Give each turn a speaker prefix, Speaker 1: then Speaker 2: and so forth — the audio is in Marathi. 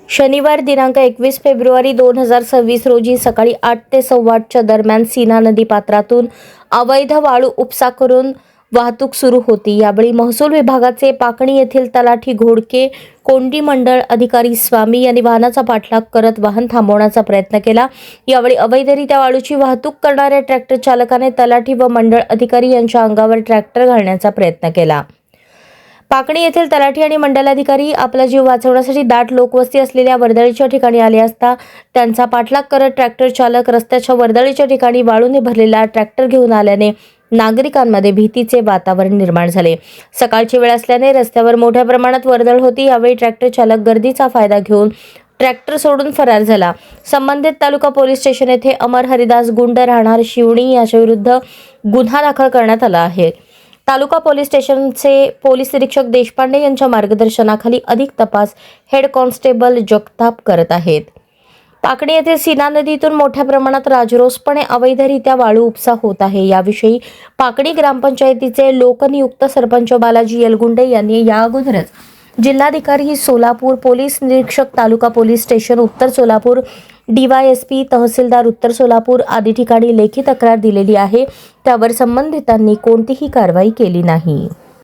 Speaker 1: शनिवार दिनांक 21 फेब्रुवारी 2026 रोजी सकाळी 8 ते 8:15च्या दरम्यान सीना नदी पात्रातून अवैध वाळू उपसा करून वाहतूक सुरू होती। यावेळी महसूल विभागाचे पाकणी येथील तलाठी घोडके कोंडी मंडळ अधिकारी स्वामी यांनी वाहनाचा पाठलाग करत वाहन थांबवण्याचा प्रयत्न केला। यावेळी अवैधरित्या वाळूची वाहतूक करणाऱ्या ट्रॅक्टर चालकाने तलाठी व मंडळ अधिकारी यांच्या अंगावर ट्रॅक्टर घालण्याचा प्रयत्न केला। पाकणी येथील तलाठी आणि मंडलाधिकारी आपला जीव वाचवण्यासाठी दाट लोकवस्ती असलेल्या वर्दळीच्या ठिकाणी आले असता त्यांचा पाठलाग करत ट्रॅक्टर चालक रस्त्याच्या वर्दळीच्या ठिकाणी वाळूने भरलेला ट्रॅक्टर घेऊन आल्याने नागरिकांमध्ये भीतीचे वातावरण निर्माण झाले। सकाळची वेळ असल्याने रस्त्यावर मोठ्या प्रमाणात वर्दळ होती। यावेळी ट्रॅक्टर चालक गर्दीचा फायदा घेऊन ट्रॅक्टर सोडून फरार झाला। संबंधित तालुका पोलीस स्टेशन येथे अमर हरिदास गुंड राहणार शिवणी याच्या विरुद्ध गुन्हा दाखल करण्यात आला आहे। तालुका पोलीस स्टेशनचे पोलीस निरीक्षक देशपांडे यांच्या मार्गदर्शनाखाली अधिक तपास हेड कॉन्स्टेबल जगताप करत आहेत। पाकणी येथील सीना नदीतून मोठ्या प्रमाणात राजरोसपणे अवैधरित्या वाळू उपसा होत आहे। याविषयी पाकणी ग्रामपंचायतीचे लोकनियुक्त सरपंच बालाजी येलगुंडे यांनी या अगोदरच जिल्हाधिकारी सोलापूर, पोलीस निरीक्षक तालुका पोलीस स्टेशन उत्तर सोलापूर, DYSP तहसीलदार उत्तर सोलापूर आदी ठिकाणी लेखी तक्रार दिलेली आहे। त्यावर संबंधितांनी कोणतीही कारवाई केली नाही।